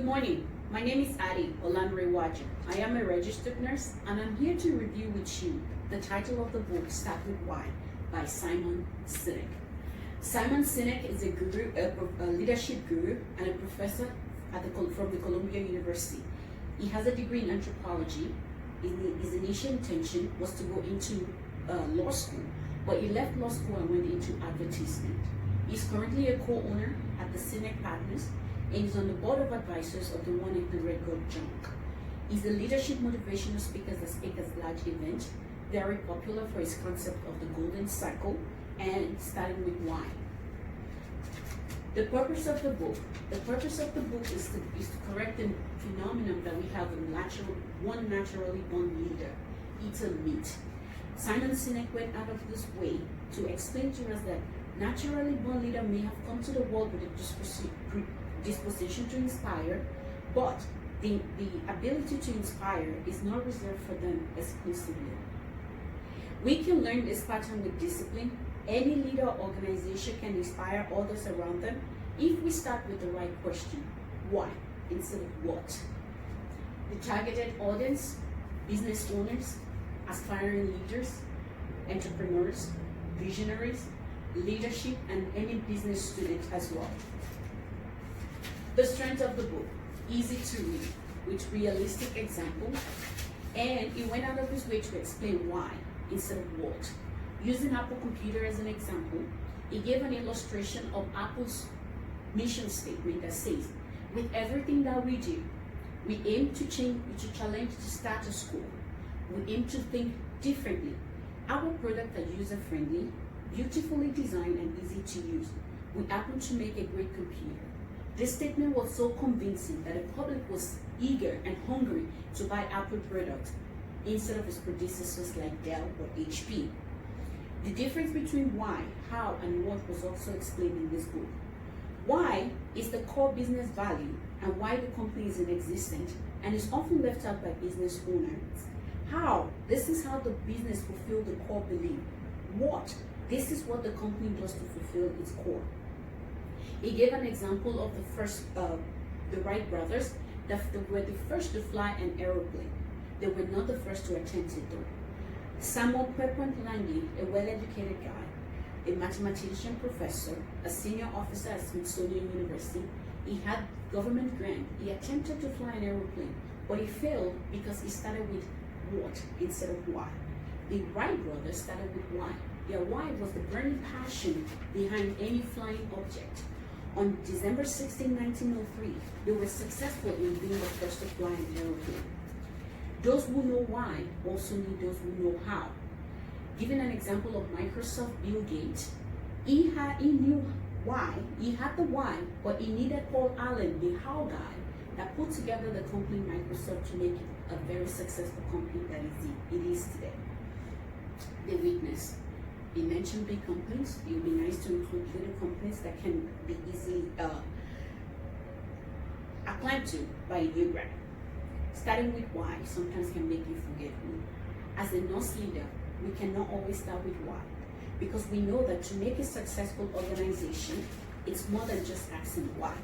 morning. My name is Adi Olanrewaju. I am a registered nurse and I'm here to review with you the title of the book Start With Why by Simon Sinek. Simon Sinek is a guru, a leadership guru and a professor from the Columbia University. He has a degree in anthropology. His initial intention was to go into law school, but he left law school and went into advertisement. He's currently a co-owner at the Sinek Partners and is on the board of advisors of the 1-800 Go Junk. He's a leadership motivational speaker that speaks at large events, very popular for his concept of the golden cycle and starting with why. The purpose of the book is to correct the phenomenon that we have one naturally born leader, eater meat. Simon Sinek went out of this way to explain to us that naturally born leader may have come to the world with a disposition to inspire, but the ability to inspire is not reserved for them exclusively. We can learn this pattern with discipline. Any leader or organization can inspire others around them if we start with the right question, why, instead of what. The targeted audience, business owners, aspiring leaders, entrepreneurs, visionaries, leadership, and any business student as well. The strength of the book, easy to read, with realistic examples, and he went out of his way to explain why instead of what. Using Apple Computer as an example, he gave an illustration of Apple's mission statement that says, with everything that we do, we aim to challenge the status quo. We aim to think differently. Our products are user-friendly, beautifully designed, and easy to use. We happen to make a great computer. This statement was so convincing that the public was eager and hungry to buy Apple products instead of its predecessors like Dell or HP. The difference between why, how, and what was also explained in this book. Why is the core business value and why the company is in existence and is often left out by business owners. How, this is how the business fulfills the core belief. What, this is what the company does to fulfill its core. He gave an example of the Wright brothers that were the first to fly an aeroplane. They were not the first to attempt it though. Samuel Pierpont Langley, a well-educated guy, a mathematician professor, a senior officer at Smithsonian University, he had government grant. He attempted to fly an aeroplane, but he failed because he started with what instead of why. The Wright brothers started with why. Their why was the burning passion behind any flying object. On December 16, 1903, they were successful in being the first to fly an aeroplane. Those who know why also need those who know how. Giving an example of Microsoft, Bill Gates, he knew why, he had the why, but he needed Paul Allen, the how guy, that put together the company Microsoft to make it a very successful company that it is today. The weakness. He mentioned big companies. It would be nice to include little companies that can be easily applied to by a new grad. Starting with why sometimes can make you forget who. As a nurse leader, we cannot always start with why, because we know that to make a successful organization, it's more than just asking why.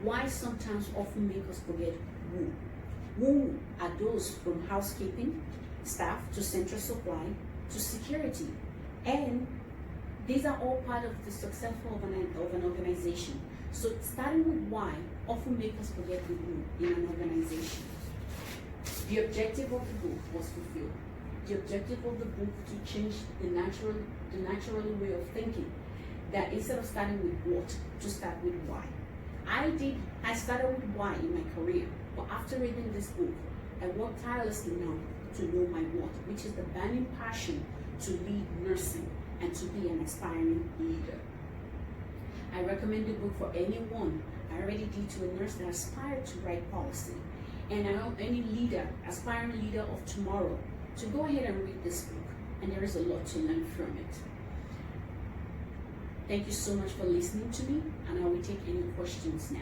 Why sometimes often make us forget who. Who are those from housekeeping, staff, to central supply, to security. And these are all part of the success of an organization. So starting with why often makes us forget the who in an organization. The objective of the book was fulfilled. The objective of the book to change the natural way of thinking. That instead of starting with what, to start with why. I started with why in my career, but after reading this book, I worked tirelessly now to know my what, which is the burning passion to lead nursing and to be an aspiring leader. I recommend the book for anyone. I already did to a nurse that aspired to write policy. And I want any leader, aspiring leader of tomorrow, to go ahead and read this book. And there is a lot to learn from it. Thank you so much for listening to me, and I will take any questions now.